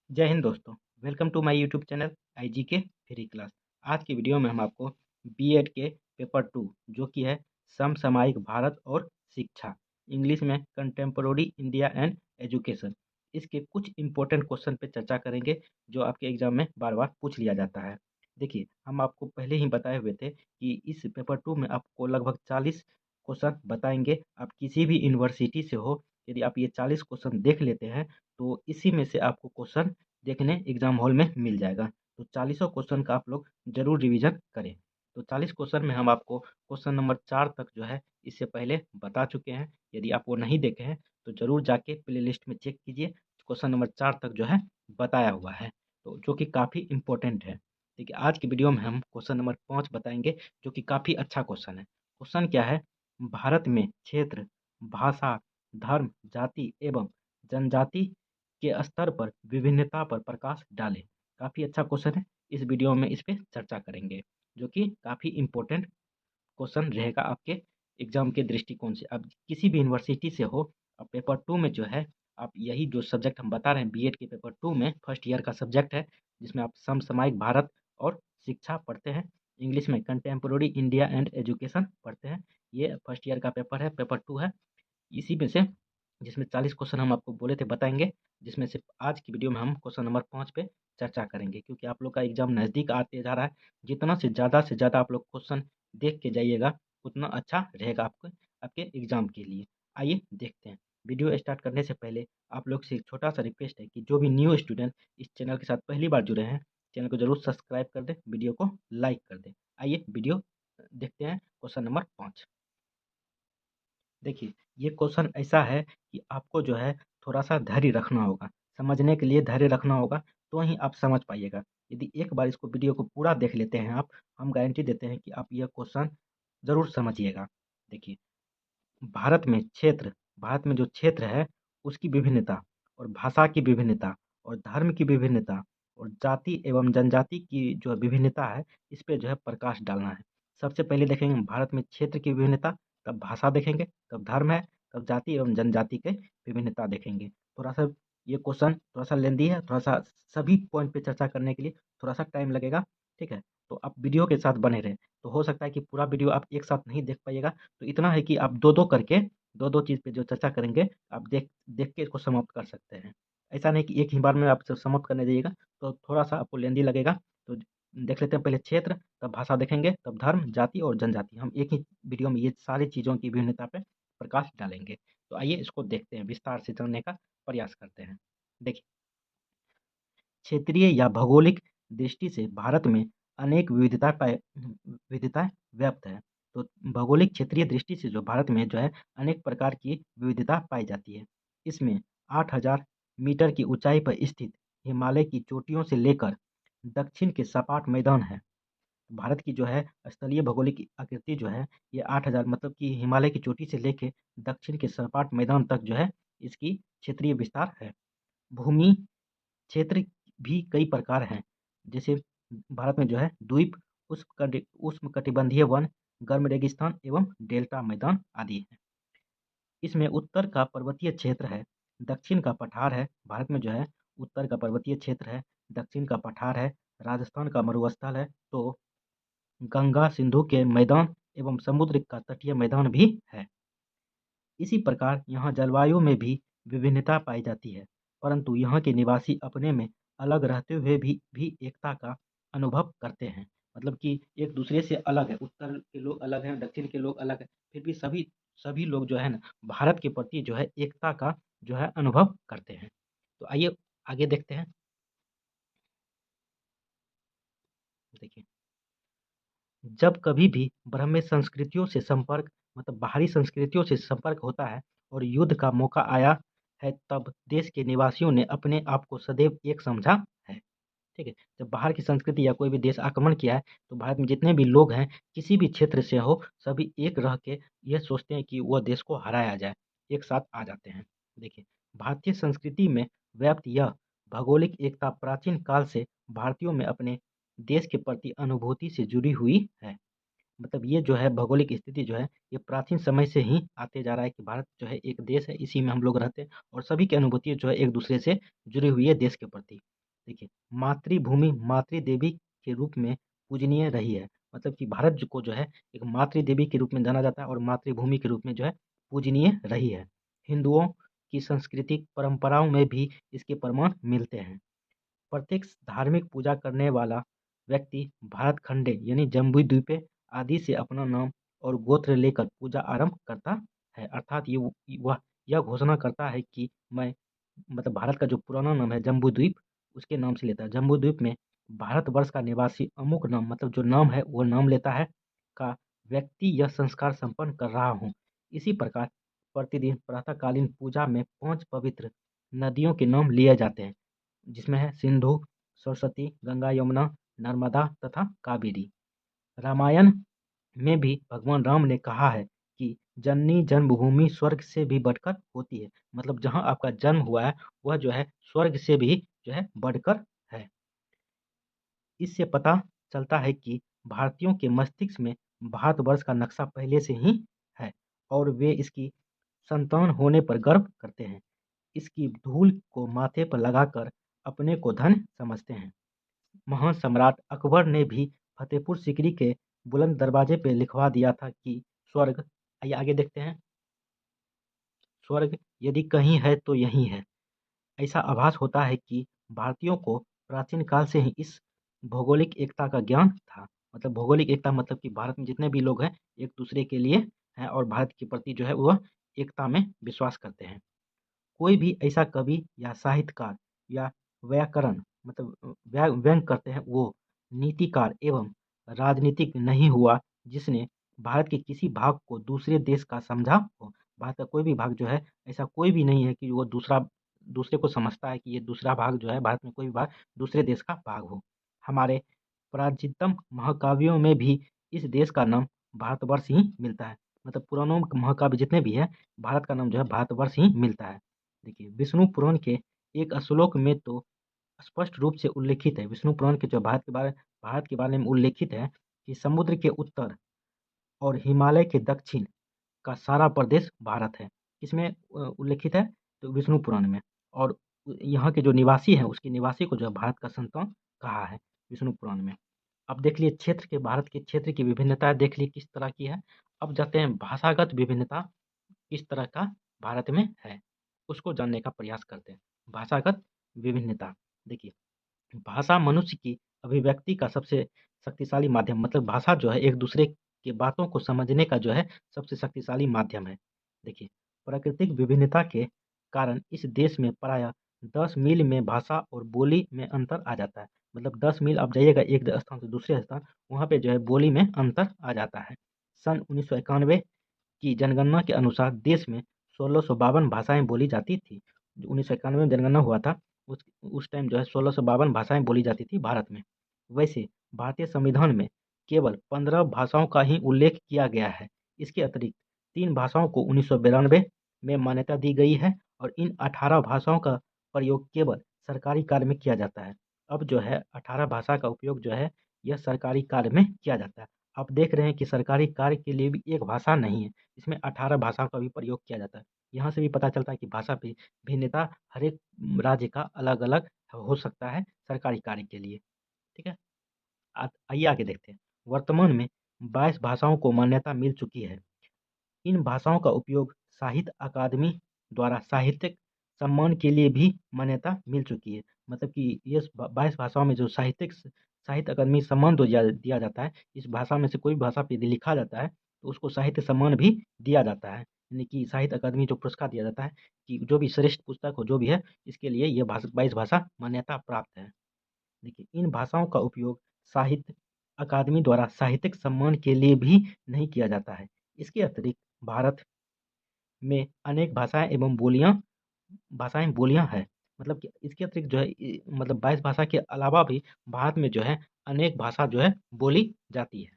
जय हिंद दोस्तों। Welcome to my YouTube channel IG के फ्री क्लास। आज की वीडियो में हम आपको बीएड के पेपर 2 जो कि है समसामयिक भारत और शिक्षा, इंग्लिश में कंटेम्पोररी इंडिया एंड एजुकेशन, इसके कुछ इंपॉर्टेंट क्वेश्चन पे चर्चा करेंगे जो आपके एग्जाम में बार बार पूछ लिया जाता है। देखिए, हम आपको पहले ही बताए हुए थे कि इस पेपर 2 में आपको लगभग 40 क्वेश्चन बताएंगे। आप किसी भी यूनिवर्सिटी से हो, यदि आप ये 40 क्वेश्चन देख लेते हैं तो इसी में से आपको क्वेश्चन देखने एग्जाम हॉल में मिल जाएगा। तो 40 क्वेश्चन का आप लोग जरूर रिवीजन करें। तो 40 क्वेश्चन में हम आपको क्वेश्चन नंबर 4 तक जो है इससे पहले बता चुके हैं। यदि आप वो नहीं देखे हैं तो जरूर जाके प्ले लिस्ट में चेक कीजिए। क्वेश्चन नंबर 4 तक जो है बताया हुआ है, तो जो कि काफ़ी इंपॉर्टेंट है। देखिए, आज की वीडियो में हम क्वेश्चन नंबर 5 बताएंगे जो कि काफ़ी अच्छा क्वेश्चन है। क्वेश्चन क्या है? भारत में क्षेत्र, भाषा, धर्म, जाति एवं जनजाति के स्तर पर विभिन्नता पर प्रकाश डालें। काफ़ी अच्छा क्वेश्चन है। इस वीडियो में इस पे चर्चा करेंगे जो कि काफ़ी इम्पोर्टेंट क्वेश्चन रहेगा आपके एग्जाम के दृष्टिकोण से। अब किसी भी यूनिवर्सिटी से हो, अब पेपर 2 में जो है आप यही जो सब्जेक्ट हम बता रहे हैं बीएड के पेपर 2 में फर्स्ट ईयर का सब्जेक्ट है, जिसमें आप समसामयिक भारत और शिक्षा पढ़ते हैं। इंग्लिश में कंटेम्पोररी इंडिया एंड एजुकेशन पढ़ते हैं। ये फर्स्ट ईयर का पेपर है, पेपर 2 है। इसी में से जिसमें 40 क्वेश्चन हम आपको बोले थे बताएंगे, जिसमें से आज की वीडियो में हम क्वेश्चन नंबर 5 पे चर्चा करेंगे, क्योंकि आप लोग का एग्जाम नज़दीक आते जा रहा है। जितना से ज़्यादा आप लोग क्वेश्चन देख के जाइएगा उतना अच्छा रहेगा आपको, आपके एग्जाम के लिए। आइए देखते हैं। वीडियो स्टार्ट करने से पहले आप लोग से एक छोटा सा रिक्वेस्ट है कि जो भी न्यू स्टूडेंट इस चैनल के साथ पहली बार जुड़े हैं, चैनल को जरूर सब्सक्राइब कर दें, वीडियो को लाइक कर दें। आइए वीडियो देखते हैं। Question number 5। देखिए, ये क्वेश्चन ऐसा है कि आपको जो है थोड़ा-सा धैर्य रखना होगा। समझने के लिए धैर्य रखना होगा, तो ही आप समझ पाइएगा। यदि एक बार इसको वीडियो को पूरा देख लेते हैं आप, हम गारंटी देते हैं कि आप ये क्वेश्चन ज़रूर समझिएगा। देखिए, भारत में क्षेत्र, भारत में जो क्षेत्र है उसकी विभिन्नता और भाषा की विभिन्नता और धर्म की विभिन्नता और जाति एवं जनजाति की जो विभिन्नता है, इस पे जो है प्रकाश डालना है। सबसे पहले देखेंगे भारत में क्षेत्र की विभिन्नता, तब भाषा देखेंगे, तब धर्म है, तब जाति एवं जनजाति के विभिन्नता देखेंगे। थोड़ा-सा ये क्वेश्चन थोड़ा-सा लेंदी है, थोड़ा-सा सभी पॉइंट पे चर्चा करने के लिए थोड़ा-सा टाइम लगेगा, ठीक है? तो आप वीडियो के साथ बने रहें। तो हो सकता है कि पूरा वीडियो आप एक साथ नहीं देख पाइएगा, तो इतना है कि आप 2-2 करके 2-2 चीज़ पे जो चर्चा करेंगे, आप देख देख के इसको समाप्त कर सकते हैं। ऐसा नहीं कि एक ही बार में आप समाप्त करने जाइएगा, तो थोड़ा-सा आपको लेंदी लगेगा। तो देख लेते हैं पहले क्षेत्र, तब भाषा देखेंगे, तब धर्म, जाति और जनजाति। हम एक ही वीडियो में ये सारी चीज़ों की विभिन्नता पे प्रकाश डालेंगे। तो आइए इसको देखते हैं, विस्तार से जानने का प्रयास करते हैं। देखिए, क्षेत्रीय या भौगोलिक दृष्टि से भारत में अनेक विविधताएँ व्याप्त है। तो भौगोलिक क्षेत्रीय दृष्टि से जो भारत में जो है अनेक प्रकार की विविधता पाई जाती है। इसमें 8000 मीटर की ऊँचाई पर स्थित हिमालय की चोटियों से लेकर दक्षिण के सपाट मैदान हैं। भारत की जो है स्थलीय भौगोलिक आकृति जो है ये 8000 मतलब कि हिमालय की चोटी से लेके दक्षिण के सपाट मैदान तक जो है इसकी क्षेत्रीय विस्तार है। भूमि क्षेत्र भी कई प्रकार हैं। जैसे भारत में जो है द्वीप, उष्णकटिबंधीय वन, गर्म रेगिस्तान एवं डेल्टा मैदान आदि हैं। इसमें उत्तर का पर्वतीय क्षेत्र है, दक्षिण का पठार है। भारत में जो है उत्तर का पर्वतीय क्षेत्र है, दक्षिण का पठार है, राजस्थान का मरुस्थल है, तो गंगा सिंधु के मैदान एवं समुद्र का तटीय मैदान भी है। इसी प्रकार यहाँ जलवायु में भी विभिन्नता पाई जाती है, परंतु यहाँ के निवासी अपने में अलग रहते हुए भी एकता का अनुभव करते हैं। मतलब कि एक दूसरे से अलग है, उत्तर के लोग अलग हैं, दक्षिण के लोग अलग हैं, फिर भी सभी सभी लोग जो है ना भारत के प्रति जो है एकता का जो है अनुभव करते हैं। तो आइए आगे देखते हैं। देखिए, जब कभी भी ब्राह्मी संस्कृतियों से संपर्क मतलब बाहरी संस्कृतियों से संपर्क होता है और युद्ध का मौका आया है, तब देश के निवासियों ने अपने आप को सदैव एक समझा है। ठीक है? जब बाहर की संस्कृति या कोई भी देश आक्रमण किया है, तो भारत में जितने भी लोग हैं, किसी भी क्षेत्र से हो, सभी एक रह के ये सोचते हैं कि वह देश को हराया जाए, एक साथ आ जाते हैं। देखिए, भारतीय संस्कृति में व्याप्त यह भौगोलिक एकता प्राचीन काल से भारतीयों में अपने देश के प्रति अनुभूति से जुड़ी हुई है। मतलब ये जो है भौगोलिक स्थिति जो है, ये प्राचीन समय से ही आते जा रहा है कि भारत जो है एक देश है, इसी में हम लोग रहते हैं और सभी की अनुभूति जो है एक दूसरे से जुड़ी हुई है देश के प्रति। देखिए, मातृभूमि मातृदेवी के रूप में पूजनीय रही है। मतलब कि भारत को जो है एक मातृदेवी के रूप में जाना जाता है और मातृभूमि के रूप में जो है पूजनीय रही है। हिंदुओं की सांस्कृतिक परंपराओं में भी इसके प्रमाण मिलते हैं। प्रत्येक धार्मिक पूजा करने वाला व्यक्ति भारत खंडे यानी जम्बू द्वीपे आदि से अपना नाम और गोत्र लेकर पूजा आरंभ करता है। अर्थात वह यह घोषणा करता है कि मैं मतलब भारत का जो पुराना नाम है जम्बू द्वीप, उसके नाम से लेता है। जम्बू द्वीप में भारतवर्ष का निवासी अमुक नाम मतलब जो नाम है वो नाम लेता है का व्यक्ति यह संस्कार संपन्न कर रहा हूँ। इसी प्रकार प्रतिदिन प्रातःकालीन पूजा में 5 पवित्र नदियों के नाम लिए जाते हैं, जिसमें है सिंधु, सरस्वती, गंगा, यमुना, नर्मदा तथा कावेरी। रामायण में भी भगवान राम ने कहा है कि जननी जन्मभूमि स्वर्ग से भी बढ़कर होती है। मतलब जहाँ आपका जन्म हुआ है वह जो है स्वर्ग से भी जो है बढ़कर है। इससे पता चलता है कि भारतीयों के मस्तिष्क में भारतवर्ष का नक्शा पहले से ही है और वे इसकी संतान होने पर गर्व करते हैं। इसकी धूल को माथे पर लगाकर अपने को धन समझते हैं। महान सम्राट अकबर ने भी फतेहपुर सीकरी के बुलंद दरवाजे पे लिखवा दिया था कि स्वर्ग, आइए आगे देखते हैं, स्वर्ग यदि कहीं है तो यहीं है। ऐसा आभास होता है कि भारतीयों को प्राचीन काल से ही इस भौगोलिक एकता का ज्ञान था। मतलब भौगोलिक एकता मतलब कि भारत में जितने भी लोग हैं एक दूसरे के लिए हैं और भारत के प्रति जो है वह एकता में विश्वास करते हैं। कोई भी ऐसा कवि या साहित्यकार या व्याकरण मतलब व्यंग करते हैं वो नीतिकार एवं राजनीतिक नहीं हुआ जिसने भारत के किसी भाग को दूसरे देश का समझा हो। भारत का कोई भी भाग जो है ऐसा कोई भी नहीं है कि वो दूसरे को समझता है कि ये दूसरा भाग जो है भारत में कोई भी भाग दूसरे देश का भाग हो। हमारे प्राचीनतम महाकाव्यों में भी इस देश का नाम भारतवर्ष ही मिलता है। मतलब पुरानों महाकाव्य जितने भी हैं भारत का नाम जो है भारतवर्ष ही मिलता है। देखिए, विष्णु पुराण के एक श्लोक में तो स्पष्ट रूप से उल्लेखित है, विष्णु पुराण के जो भारत के बारे में उल्लेखित है कि समुद्र के उत्तर और हिमालय के दक्षिण का सारा प्रदेश भारत है। किसमें उल्लेखित है? तो विष्णु पुराण में। और यहाँ के जो निवासी हैं उसके निवासी को जो है भारत का संतान कहा है विष्णु पुराण में। अब देख लिए क्षेत्र के भारत के क्षेत्र की विभिन्नता देख लिए किस तरह की है। अब जाते हैं भाषागत विभिन्नता किस तरह का भारत में है, उसको जानने का प्रयास करते हैं। भाषागत विभिन्नता देखिए, भाषा मनुष्य की अभिव्यक्ति का सबसे शक्तिशाली माध्यम मतलब भाषा जो है एक दूसरे की बातों को समझने का जो है सबसे शक्तिशाली माध्यम है। देखिए, प्राकृतिक विभिन्नता के कारण इस देश में प्रायः 10 मील में भाषा और बोली में अंतर आ जाता है। मतलब 10 मील आप जाइएगा एक स्थान से दूसरे स्थान, वहाँ पे जो है बोली में अंतर आ जाता है। सन 1991 की जनगणना के अनुसार देश में 1652 भाषाएं बोली जाती थी। 1991 में जनगणना हुआ था, उस टाइम जो है 1652 भाषाएं बोली जाती थी भारत में। वैसे भारतीय संविधान में केवल 15 भाषाओं का ही उल्लेख किया गया है। इसके अतिरिक्त 3 भाषाओं को 1992 में मान्यता दी गई है और इन 18 भाषाओं का प्रयोग केवल सरकारी कार्य में किया जाता है। अब जो है 18 भाषा का उपयोग जो है यह सरकारी कार्य में किया जाता है। आप देख रहे हैं कि सरकारी कार्य के लिए भी एक भाषा नहीं है, इसमें 18 भाषाओं का भी प्रयोग किया जाता है। यहाँ से भी पता चलता है कि भाषा भी भिन्नता हर एक राज्य का अलग-अलग हो सकता है सरकारी कार्य के लिए। ठीक है? आइए आगे देखते हैं। वर्तमान में 22 भाषाओं को मान्यता मिल चुकी है। इन भाषाओं का उपयोग साहित्य अकादमी द्वारा साहित्यिक सम्मान के लिए भी मान्यता मिल चुकी है। मतलब कि ये 22 भाषाओं में जो साहित्य अकादमी सम्मान दिया जाता है, इस भाषा में से कोई भी भाषा पे यदि लिखा जाता है, तो उसको साहित्य सम्मान भी दिया जाता है। यानी कि साहित्य अकादमी जो पुरस्कार दिया जाता है कि जो भी श्रेष्ठ पुस्तक हो, जो भी है, इसके लिए ये 22 भाषा मान्यता प्राप्त है। देखिए, इन भाषाओं का उपयोग साहित्य अकादमी द्वारा साहित्यिक सम्मान के लिए भी नहीं किया जाता है। इसके अतिरिक्त भारत में अनेक भाषाएँ बोलियाँ हैं। मतलब कि इसके अतिरिक्त जो है मतलब 22 भाषा के अलावा भी भारत में जो है अनेक भाषा जो है बोली जाती है।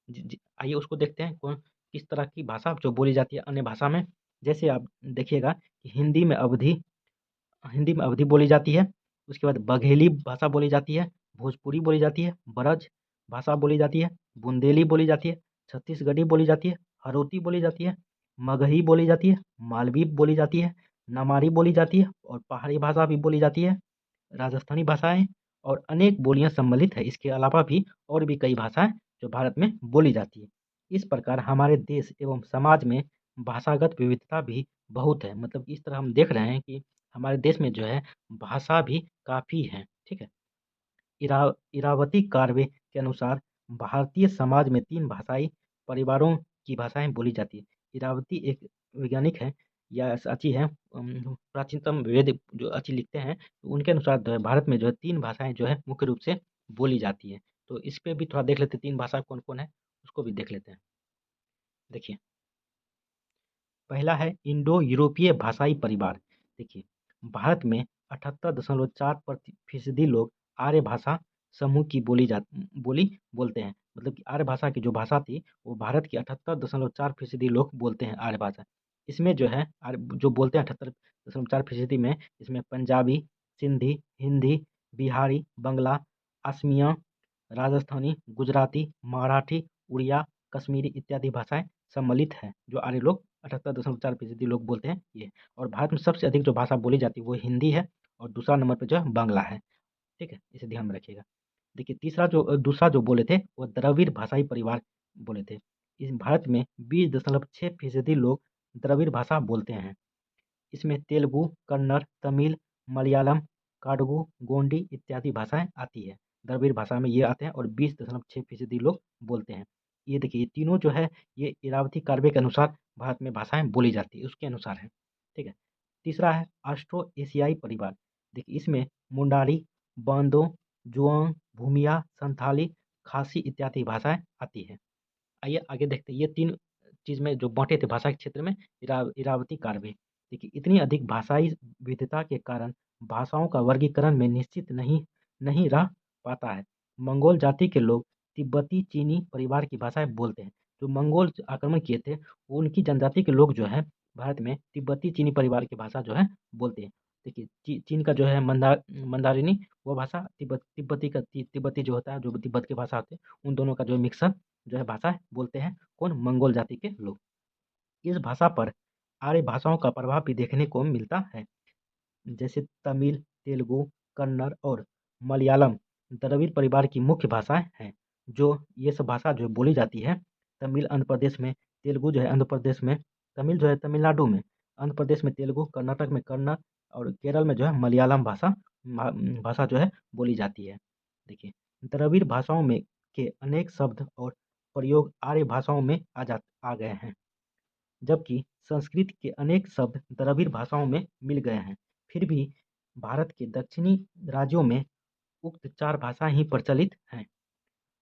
जी, आइए उसको देखते हैं कौन किस तरह की भाषा जो बोली जाती है अन्य भाषा में। जैसे आप देखिएगा कि हिंदी में अवधी बोली जाती है, उसके बाद बघेली भाषा बोली जाती है, भोजपुरी बोली जाती है, ब्रज भाषा बोली जाती है, बुंदेली बोली जाती है, छत्तीसगढ़ी बोली जाती है, हड़ौती बोली जाती है, मगही बोली जाती है, मालवी बोली जाती है, नमारी बोली जाती है और पहाड़ी भाषा भी बोली जाती है। राजस्थानी भाषाएं और अनेक बोलियां सम्मिलित है। इसके अलावा भी और भी कई भाषाएं जो भारत में बोली जाती है। इस प्रकार हमारे देश एवं समाज में भाषागत विविधता भी बहुत है। मतलब इस तरह हम देख रहे हैं कि हमारे देश में जो है भाषा भी काफ़ी है। ठीक है। इरावती कार्वे के अनुसार भारतीय समाज में 3 भाषाई परिवारों की भाषाएं बोली जाती है। इरावती एक वैज्ञानिक है या अची है, प्राचीनतम वेद जो अची लिखते हैं, तो उनके अनुसार जो है भारत में जो है 3 भाषाएं जो है मुख्य रूप से बोली जाती है। तो इस पे भी थोड़ा देख लेते हैं 3 भाषा कौन-कौन है, उसको भी देख लेते हैं। देखिए, पहला है इंडो यूरोपीय भाषाई परिवार। देखिए, भारत में 78.4% लोग आर्य भाषा समूह की बोली बोलते हैं। मतलब कि आर्य भाषा की जो भाषा थी वो भारत के 78.4% लोग बोलते हैं आर्य भाषा। इसमें जो है आर्य जो बोलते हैं 78.4% में, इसमें पंजाबी, सिंधी, हिंदी, बिहारी, बंगला, असमिया, राजस्थानी, गुजराती, मराठी, उड़िया, कश्मीरी इत्यादि भाषाएं सम्मिलित हैं, जो आर्य लोग 78.4% लोग बोलते हैं ये। और भारत में सबसे अधिक जो भाषा बोली जाती है वो हिंदी है और दूसरा नंबर पे जो है बांग्ला है। ठीक है, इसे ध्यान में रखिएगा। देखिए, दूसरा जो बोले थे वो द्रविड़ भाषाई परिवार बोले थे। इस भारत में 20.6% लोग द्रविड़ भाषा बोलते हैं। इसमें तेलुगु, कन्नड़, तमिल, मलयालम, काडगू, गोंडी इत्यादि भाषाएं आती है। द्रविड़ भाषा में ये आते हैं और 20.6% लोग बोलते हैं। ये देखिए, ये तीनों जो है ये इरावती कार्बे के अनुसार भारत में भाषाएं बोली जाती है, उसके अनुसार है। ठीक है। तीसरा है ऑस्ट्रो एशियाई परिवार। देखिए, इसमें मुंडारी, बांदो, जुआंग, भूमिया, संथाली, खासी इत्यादि भाषाएं आती है। आइए आगे देखते हैं, ये 3 चीज़ में जो बाँटे थे भाषा के क्षेत्र में, इरावती कार्बे। देखिए, इतनी अधिक भाषाई विविधता के कारण भाषाओं का वर्गीकरण में निश्चित नहीं नहीं रह पाता है। मंगोल जाति के लोग तिब्बती चीनी परिवार की भाषाएँ बोलते हैं। जो मंगोल आक्रमण किए थे, वो उनकी जनजाति के लोग जो हैं भारत में तिब्बती चीनी परिवार की भाषा जो है बोलते हैं। देखिए, चीन का जो है मंदारिनी, वो भाषा तिब्बती जो होता है, जो तिब्बत की भाषा होती है, उन दोनों का जो मिक्सर जो है भाषा बोलते हैं कौन? मंगोल जाति के लोग। इस भाषा पर आर्य भाषाओं का प्रभाव भी देखने को मिलता है। जैसे तमिल, तेलुगु, कन्नड़ और मलयालम द्रविड़ परिवार की मुख्य भाषाएं हैं। जो ये सब भाषा जो बोली जाती है, तमिल आंध्र प्रदेश में, तेलुगु जो है आंध्र प्रदेश में, तमिल जो है तमिलनाडु में, आंध्र प्रदेश में तेलुगु, कर्नाटक में कन्नड़ और केरल में जो है मलयालम भाषा जो है बोली जाती है। देखिए, द्रविड़ भाषाओं में के अनेक शब्द और प्रयोग आर्य भाषाओं में आ गए हैं, जबकि संस्कृत के अनेक शब्द द्रविड़ भाषाओं में मिल गए हैं। फिर भी भारत के दक्षिणी राज्यों में उक्त 4 भाषाएं ही प्रचलित हैं।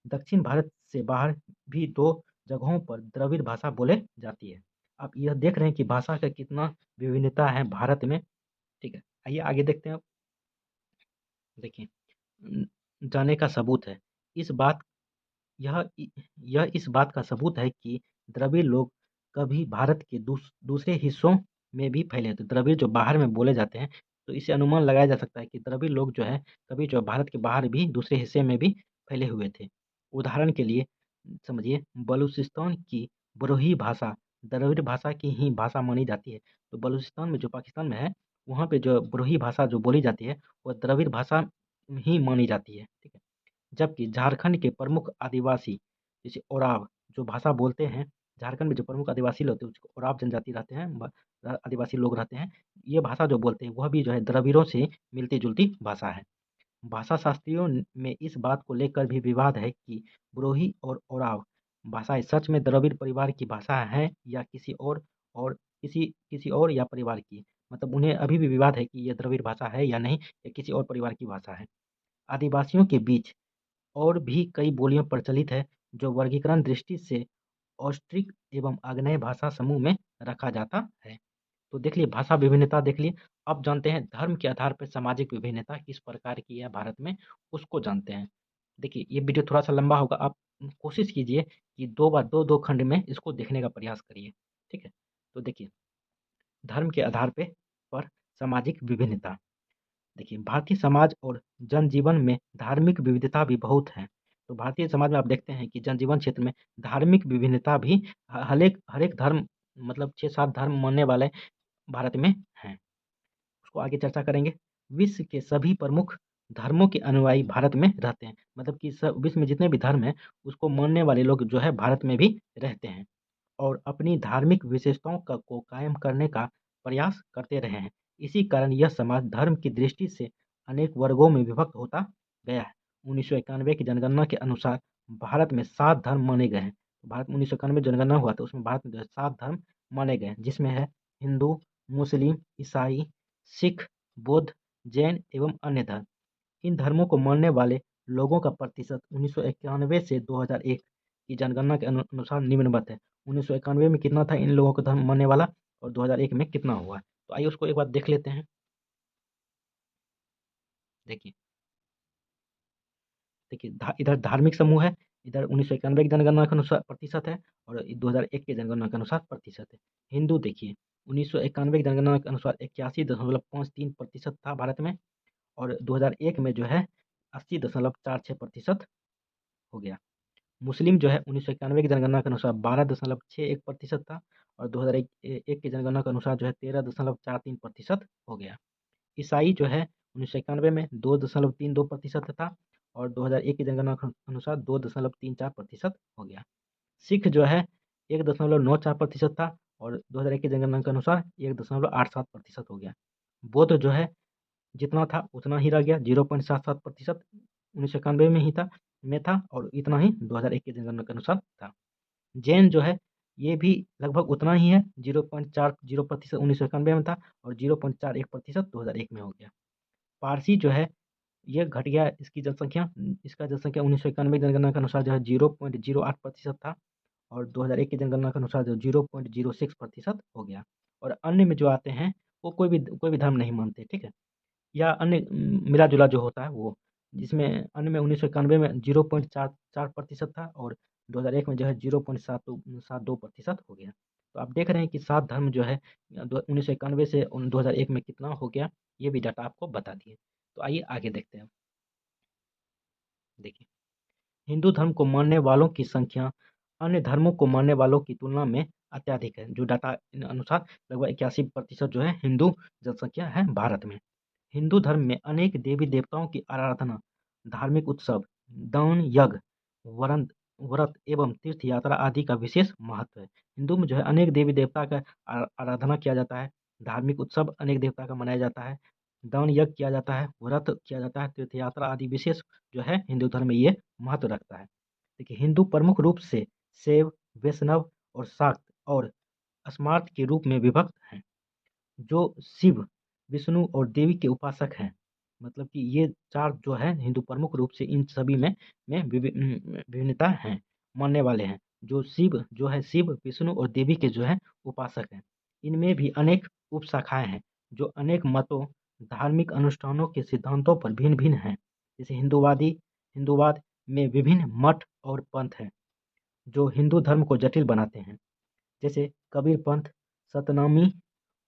दक्षिण भारत से बाहर भी 2 जगहों पर द्रविड़ भाषा बोले जाती है। आप यह देख रहे हैं कि भाषा का कितना विभिन्नता है भारत में। ठीक है, आइए आगे देखते हैं। देखिए, जाने का सबूत है इस बात यह इस बात का सबूत है कि द्रविड़ लोग कभी भारत के दूसरे हिस्सों में भी फैले थे। द्रविड़ जो बाहर में बोले जाते हैं, तो इससे अनुमान लगाया जा सकता है कि द्रविड़ लोग जो है कभी जो भारत के बाहर भी दूसरे हिस्से में भी फैले हुए थे। उदाहरण के लिए समझिए, बलूचिस्तान की बरोही भाषा द्रविड़ भाषा की ही भाषा मानी जाती है। तो बलूचिस्तान में जो पाकिस्तान में है, वहाँ पे जो बरोही भाषा जो बोली जाती है वो द्रविड़ भाषा ही मानी जाती है। ठीक है। जबकि झारखंड के प्रमुख आदिवासी जैसे ओराव जो भाषा बोलते हैं, झारखंड में जो प्रमुख आदिवासी लोग होते हैं उसको ओराव जनजाति रहते हैं, आदिवासी लोग रहते हैं। ये भाषा जो बोलते हैं वह भी जो है द्रविड़ों से मिलती-जुलती भाषा है। भाषा शास्त्रियों में इस बात को लेकर भी विवाद है कि ब्रोही और ओराव भाषाएं सच में द्रविड़ परिवार की भाषा हैं या और किसी और या परिवार की। मतलब उन्हें अभी भी विवाद है कि ये द्रविड़ भाषा है या नहीं, या किसी और परिवार की भाषा है। आदिवासियों के बीच और भी कई बोलियां प्रचलित है जो वर्गीकरण दृष्टि से औष्ट्रिक एवं आग्नेय भाषा समूह में रखा जाता है। तो देख लिए भाषा विभिन्नता देख लिए। अब जानते हैं धर्म के आधार पर सामाजिक विभिन्नता किस प्रकार की है भारत में, उसको जानते हैं। देखिए, ये वीडियो थोड़ा सा लंबा होगा, आप कोशिश कीजिए कि 2 बार 2-2 खंड में इसको देखने का प्रयास करिए। ठीक है। तो देखिए, धर्म के आधार पर सामाजिक विभिन्नता। देखिए, भारतीय समाज और जनजीवन में धार्मिक विविधता भी बहुत है। तो भारतीय समाज में आप देखते हैं कि जनजीवन क्षेत्र में धार्मिक विभिन्नता भी हर एक धर्म, मतलब 6-7 धर्म मानने वाले भारत में हैं। उसको आगे चर्चा करेंगे। विश्व के सभी प्रमुख धर्मों के अनुयायी भारत में रहते हैं। मतलब कि विश्व में जितने भी धर्म हैं उसको मानने वाले लोग जो है भारत में भी रहते हैं और अपनी धार्मिक विशेषताओं को कायम करने का प्रयास करते रहे हैं। इसी कारण यह समाज धर्म की दृष्टि से अनेक वर्गों में विभक्त होता गया है। 1991 की जनगणना के अनुसार भारत में 7 धर्म माने गए हैं। भारत में 1991 जनगणना हुआ तो उसमें भारत में जो है 7 धर्म माने गए हैं, जिसमें है हिंदू, मुस्लिम, ईसाई, सिख, बौद्ध, जैन एवं अन्य धर्म। इन धर्मों को मानने वाले लोगों का प्रतिशत 1991 से 2001 की जनगणना के अनुसार निम्नवत है। 1991 में कितना था इन लोगों का धर्म मानने वाला और 2001 में कितना हुआ। तो आइए उसको एक बार देख लेते हैं। देखिए देखिए इधर धार्मिक समूह है, इधर 1991 की जनगणना के अनुसार प्रतिशत है और 2001 की जनगणना के अनुसार प्रतिशत है। हिंदू देखिए 1991 की जनगणना के अनुसार 81.53% था भारत में और 2001 में जो है 80.46% हो गया। मुस्लिम जो है 1991 की जनगणना के अनुसार 12.61% था और 2001 की जनगणना के अनुसार जो है 13.43% हो गया। ईसाई जो है 1991 में 2.32% था और 2001 की जनगणना के अनुसार 2.34% हो गया। सिख जो है 1.94% था और 2001 की जनगणना के अनुसार 1.87% हो गया। बौद्ध जो है जितना था उतना ही रह गया, 0.77% 1991 में ही था और इतना ही 2001 की जनगणना के अनुसार था। जैन जो है ये भी लगभग उतना ही है, 0.40% 1991 में था और 0.41% 2001 में हो गया। पारसी जो है ये घट गया, इसका जनसंख्या 1991 की जनगणना के अनुसार जो है 0.08% था और 2001 की जनगणना के अनुसार जो 0.06% हो गया। और अन्य में जो आते हैं वो कोई भी धर्म नहीं मानते, ठीक है, या अन्य मिला-जुला जो होता है वो, जिसमें अन्य में 1991 में 0.44% था और 2001 में जो है 0.72% हो गया। तो आप देख रहे हैं कि 7 धर्म जो है 1991 से 2001 में कितना हो गया, ये भी डाटा आपको बता दिए। तो आइए आगे देखते हैं। देखिए हिंदू धर्म को मानने वालों की संख्या अन्य धर्मों को मानने वालों की तुलना में अत्यधिक है। जो डाटा अनुसार लगभग 81% जो है हिंदू जनसंख्या है भारत में। हिंदू धर्म में अनेक देवी देवताओं की आराधना, धार्मिक उत्सव, दान, यज्ञ, व्रत व्रत एवं तीर्थ यात्रा आदि का विशेष महत्व है। हिंदू में जो है अनेक देवी देवता का आराधना किया जाता है, धार्मिक उत्सव अनेक देवता का मनाया जाता है, दान यज्ञ किया जाता है, व्रत किया जाता है, तीर्थ यात्रा आदि विशेष जो है हिंदू धर्म में ये महत्व रखता है। देखिए हिंदू प्रमुख रूप से शैव, वैष्णव और शाक्त और स्मार्त के रूप में विभक्त हैं। जो शिव, विष्णु और देवी के उपासक हैं। मतलब कि ये 4 जो है हिंदू प्रमुख रूप से इन सभी में विभिन्नता हैं, मानने वाले हैं। शिव, विष्णु और देवी के जो है उपासक हैं। इनमें भी अनेक उपशाखाएँ हैं, जो अनेक मतों, धार्मिक अनुष्ठानों के सिद्धांतों पर भिन्न-भिन्न हैं। जैसे हिंदुवाद में विभिन्न मठ और पंथ हैं, जो हिंदू धर्म को जटिल बनाते हैं। जैसे कबीर पंथ, सतनामी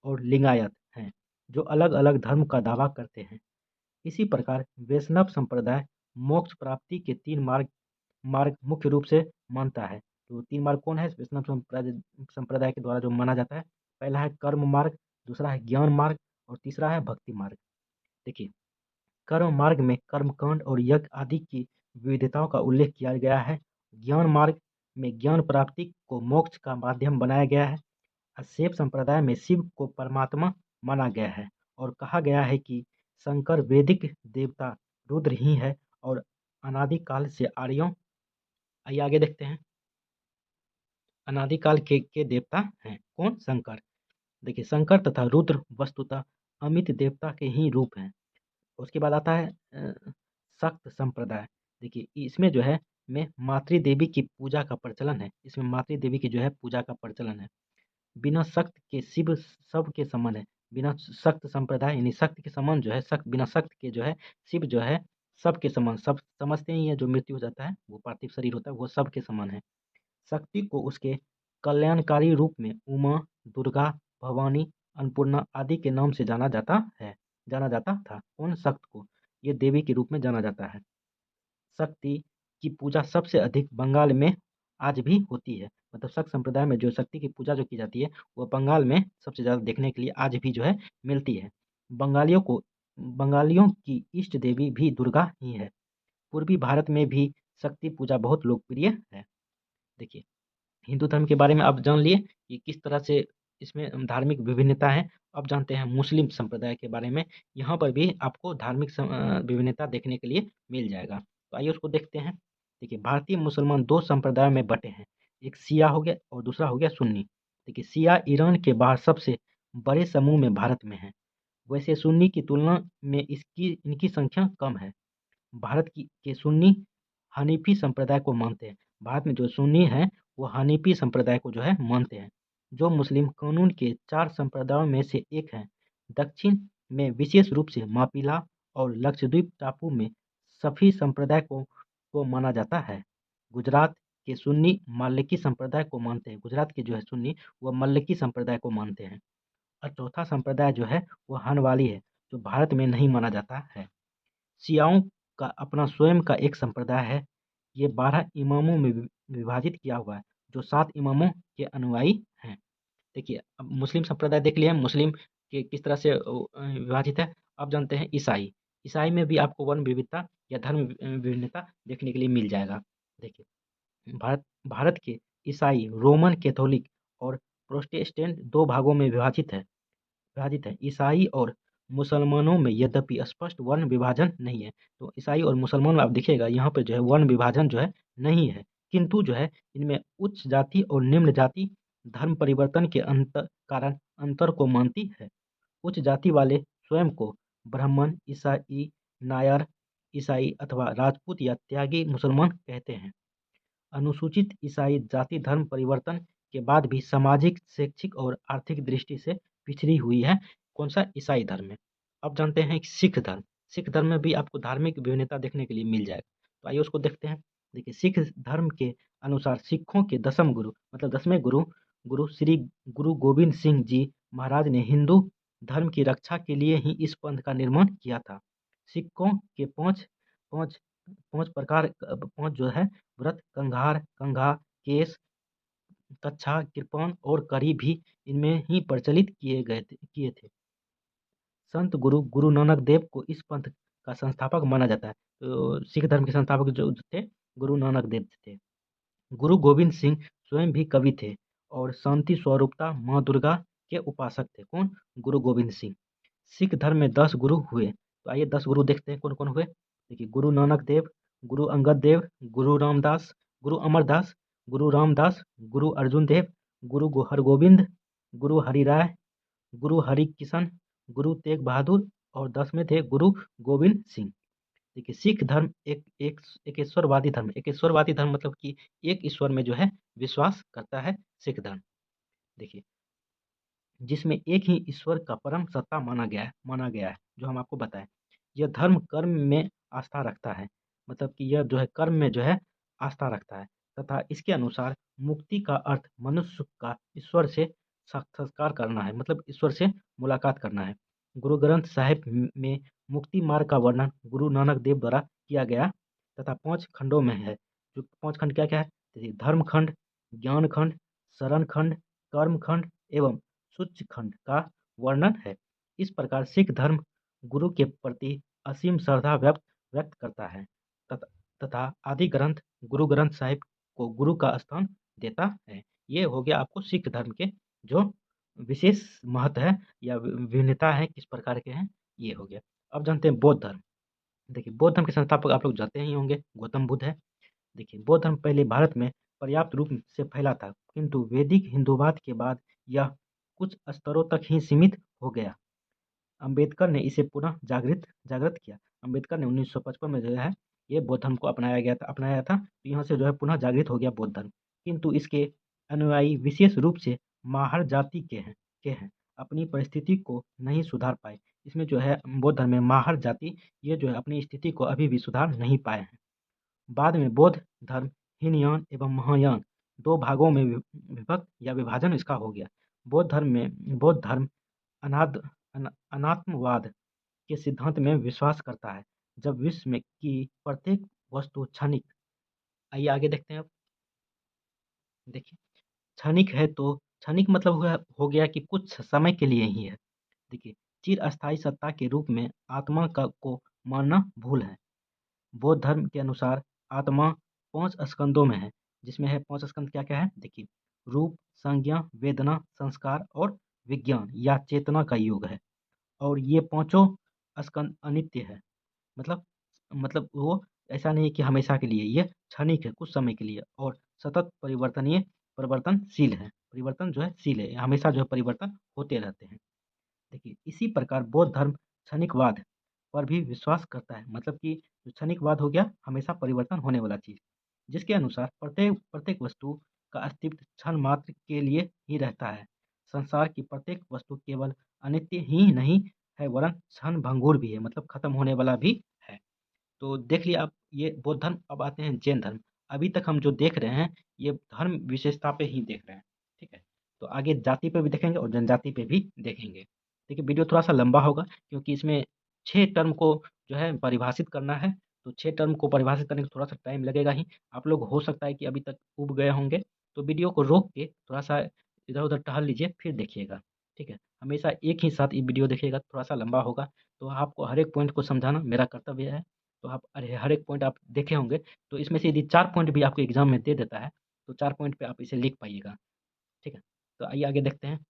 और लिंगायत हैं, जो अलग-अलग धर्म का दावा करते हैं। इसी प्रकार वैष्णव संप्रदाय मोक्ष प्राप्ति के 3 मार्ग मार्ग मुख्य रूप से मानता है। तो 3 मार्ग कौन है वैष्णव संप्रदाय के द्वारा जो माना जाता है? पहला है कर्म मार्ग, दूसरा है ज्ञान मार्ग और तीसरा है भक्ति मार्ग। देखिए कर्म मार्ग में कर्मकांड और यज्ञ आदि की विविधताओं का उल्लेख किया गया है। ज्ञान मार्ग में ज्ञान प्राप्ति को मोक्ष का माध्यम बनाया गया है। शैव संप्रदाय में शिव को परमात्मा माना गया है और कहा गया है कि शंकर वैदिक देवता रुद्र ही है और अनादिकाल से आर्यों। आइए आगे देखते हैं। अनादिकाल के देवता हैं कौन? शंकर। देखिए शंकर तथा रुद्र वस्तुतः अमित देवता के ही रूप हैं। उसके बाद आता है शक्त संप्रदाय। देखिए इसमें जो है में मातृ देवी की पूजा का प्रचलन है। इसमें मातृ देवी की जो है पूजा का प्रचलन है। बिना शक्त के शिव सबके समान है। बिना शक्त संप्रदाय यानी शक्त के समान जो है बिना शक्त के जो है शिव जो है सबके समान। सब समझते ही है जो मृत्यु हो जाता है वो पार्थिव शरीर होता है वो सबके समान है। शक्ति को उसके कल्याणकारी रूप में उमा, दुर्गा, भवानी, अन्नपूर्णा आदि के नाम से जाना जाता था। उन शक्त को ये देवी के रूप में जाना जाता है। शक्ति की पूजा सबसे अधिक बंगाल में आज भी होती है। मतलब शक्त संप्रदाय में जो शक्ति की पूजा जो की जाती है वो बंगाल में सबसे ज़्यादा देखने के लिए आज भी जो है मिलती है। बंगालियों को बंगालियों की इष्ट देवी भी दुर्गा ही है। पूर्वी भारत में भी शक्ति पूजा बहुत लोकप्रिय है। देखिए, हिंदू धर्म के बारे में आप जान लिए कि किस तरह से इसमें धार्मिक विभिन्नता है। अब जानते हैं मुस्लिम संप्रदाय के बारे में। यहाँ पर भी आपको धार्मिक विभिन्नता देखने के लिए मिल जाएगा। तो आइए उसको देखते हैं। देखिए, भारतीय मुसलमान 2 संप्रदायों में बँटे हैं। एक शिया हो गया और दूसरा हो गया सुन्नी। देखिए, शिया ईरान के बाहर सबसे बड़े समूह में भारत में है। वैसे सुन्नी की तुलना में इनकी संख्या कम है। भारत के सुन्नी हनीफी संप्रदाय को मानते हैं। भारत में जो सुन्नी हैं, वो हनीफी संप्रदाय को जो है मानते हैं, जो मुस्लिम कानून के 4 संप्रदायों में से एक हैं। दक्षिण में विशेष रूप से मापिला और लक्षद्वीप टापू में शफी संप्रदाय को माना जाता है। गुजरात के सुन्नी मालिकी संप्रदाय को मानते हैं। गुजरात के जो है सुन्नी, वो मल्लिकी संप्रदाय को मानते हैं। और चौथा संप्रदाय जो है, वो हनवाली है, जो भारत में नहीं माना जाता है। शियाओं का अपना स्वयं का एक संप्रदाय है। ये 12 इमामों में विभाजित किया हुआ है, जो 7 इमामों के अनुयायी हैं। देखिए, अब मुस्लिम संप्रदाय देख लिया, मुस्लिम के किस तरह से विभाजित है। अब जानते हैं ईसाई। ईसाई में भी आपको वर्ण विविधता या धर्म विभिन्नता देखने के लिए मिल जाएगा। देखिए, भारत के ईसाई रोमन कैथोलिक और प्रोटेस्टेंट 2 भागों में विभाजित है। ईसाई और मुसलमानों में यद्यपि स्पष्ट वर्ण विभाजन नहीं है। तो ईसाई और मुसलमान में आप देखिएगा, यहाँ पे जो है वर्ण विभाजन जो है नहीं है, किंतु जो है इनमें उच्च जाति और निम्न जाति धर्म परिवर्तन के कारण अंतर को मानती है। उच्च जाति वाले स्वयं को ब्राह्मण, ईसाई, नायर ईसाई अथवा राजपूत या त्यागी मुसलमान कहते हैं। अनुसूचित ईसाई जाति धर्म परिवर्तन के बाद भी सामाजिक, शैक्षिक और आर्थिक दृष्टि से पिछड़ी हुई है। कौन-सा? ईसाई धर्म में। अब जानते हैं सिख धर्म। सिख धर्म में भी आपको धार्मिक विभिन्नता देखने के लिए मिल जाएगा। तो आइए उसको देखते हैं। देखिए, सिख धर्म के अनुसार सिखों के दसम गुरु मतलब 10वें गुरु गुरु श्री गुरु गोविंद सिंह जी महाराज ने हिंदू धर्म की रक्षा के लिए ही इस पंथ का निर्माण किया था। सिखों के 5 प्रकार 5 जो है व्रत कंघार, कंघा, केस, कच्छा, कृपाण और करी भी इनमें ही प्रचलित किए थे। संत गुरु गुरु नानक देव को इस पंथ का संस्थापक माना जाता है। तो सिख धर्म के संस्थापक जो थे, गुरु नानक देव थे। गुरु गोविंद सिंह स्वयं भी कवि थे और शांति स्वरूपता माँ दुर्गा के उपासक थे। कौन? गुरु गोविंद सिंह। सिख धर्म में 10 गुरु हुए। तो आइए 10 गुरु देखते हैं कौन कौन हुए। देखिए, गुरु नानक देव, गुरु अंगद देव, गुरु रामदास, गुरु अमरदास, गुरु रामदास, गुरु अर्जुन देव, गुरु हरगोविंद, गुरु हरिराय, गुरु हरिकिशन, गुरु तेग बहादुर और 10वें थे गुरु गोविंद सिंह। देखिए, सिख धर्म एक एकेश्वरवादी धर्म। एकेश्वरवादी धर्म मतलब कि एक ईश्वर में जो है विश्वास करता है सिख धर्म। देखिए, जिसमें एक ही ईश्वर का परम सत्ता माना गया है, जो हम आपको बताएं। यह धर्म कर्म में आस्था रखता है, मतलब कि यह जो है कर्म में जो है आस्था रखता है, तथा इसके अनुसार मुक्ति का अर्थ मनुष्य का ईश्वर से साक्षात्कार करना है, मतलब ईश्वर से मुलाकात करना है। गुरु ग्रंथ साहिब में मुक्ति मार्ग का वर्णन गुरु नानक देव द्वारा किया गया तथा 5 खंडों में है। जो 5 खंड क्या क्या है? जैसे धर्म खंड, ज्ञान खंड, शरण खंड, कर्म खंड एवं सूच्य खंड का वर्णन है। इस प्रकार सिख धर्म गुरु के प्रति असीम श्रद्धा व्यक्त करता है तथा आदि ग्रंथ गुरु ग्रंथ साहिब को गुरु का स्थान देता है। ये हो गया आपको सिख धर्म के जो विशेष महत्व है या विभिन्नता है, किस प्रकार के हैं, ये हो गया। अब जानते हैं बौद्ध धर्म। देखिए, बौद्ध धर्म के संस्थापक आप लोग जानते ही होंगे, गौतम बुद्ध है। देखिए, बौद्ध धर्म पहले भारत में पर्याप्त रूप से फैला था, किंतु वैदिक हिंदूवाद के बाद यह कुछ स्तरों तक ही सीमित हो गया। अम्बेडकर ने इसे पुनः जागृत किया। अम्बेडकर ने 1955 में जो है ये बौद्ध धर्म को अपनाया था। तो यहाँ से जो है पुनः जागृत हो गया बौद्ध धर्म। किंतु इसके अनुयायी विशेष रूप से माहर जाति के हैं, अपनी परिस्थिति को नहीं सुधार पाए। इसमें जो है बौद्ध धर्म में माहर जाति ये जो है अपनी स्थिति को अभी भी सुधार नहीं पाए हैं। बाद में बौद्ध धर्म हीनयान एवं महायान 2 भागों में विभक्त या विभाजन इसका हो गया। बौद्ध धर्म अनात्मवाद के सिद्धांत में विश्वास करता है, जब विश्व में की प्रत्येक वस्तु क्षणिक। आइए आगे देखते हैं अब। देखिए, क्षणिक है तो क्षणिक मतलब हो गया कि कुछ समय के लिए ही है। देखिए, चिरस्थायी सत्ता के रूप में आत्मा को मानना भूल है। बौद्ध धर्म के अनुसार आत्मा 5 स्कंदों में है, जिसमें है 5 स्कंद क्या-क्या है? देखिए, रूप, संज्ञा, वेदना, संस्कार और विज्ञान या चेतना का योग है। और ये पाँचों स्कंद अनित्य है। मतलब वो ऐसा नहीं है कि हमेशा के लिए, ये क्षणिक है, कुछ समय के लिए और सतत परिवर्तनशील है। परिवर्तन जो है शील है, हमेशा जो है परिवर्तन होते रहते हैं। देखिए, इसी प्रकार बौद्ध धर्म क्षणिकवाद पर भी विश्वास करता है। मतलब कि जो क्षणिकवाद हो गया, हमेशा परिवर्तन होने वाला चीज़, जिसके अनुसार प्रत्येक प्रत्येक वस्तु का अस्तित्व क्षण मात्र के लिए ही रहता है। संसार की प्रत्येक वस्तु केवल अनित्य ही नहीं है, वरन क्षण-भंगुर भी है, मतलब खत्म होने वाला भी है। तो देख लिया आप ये बौद्ध धर्म। अब आते हैं जैन धर्म। अभी तक हम जो देख रहे हैं, ये धर्म विशेषता पे ही देख रहे हैं, ठीक है? तो आगे जाति पे भी देखेंगे और जनजाति पे भी देखेंगे। देखिए, वीडियो थोड़ा-सा लंबा होगा क्योंकि इसमें 6 टर्म को जो है परिभाषित करना है, तो 6 टर्म को परिभाषित करने में थोड़ा-सा टाइम लगेगा ही। आप लोग हो सकता है कि अभी तक ऊब गए होंगे, तो वीडियो को रोक के थोड़ा-सा इधर-उधर टहल लीजिए, फिर देखिएगा, ठीक है? हमेशा एक ही साथ ये वीडियो देखिएगा, थोड़ा-सा लंबा होगा, तो आपको हर एक पॉइंट को समझाना मेरा कर्तव्य है। तो आप हर एक पॉइंट आप देखे होंगे, तो इसमें से यदि 4 पॉइंट भी आपको एग्ज़ाम में दे देता है, तो 4 पॉइंट पे आप इसे लिख पाइएगा, ठीक है? तो आइए आगे देखते हैं।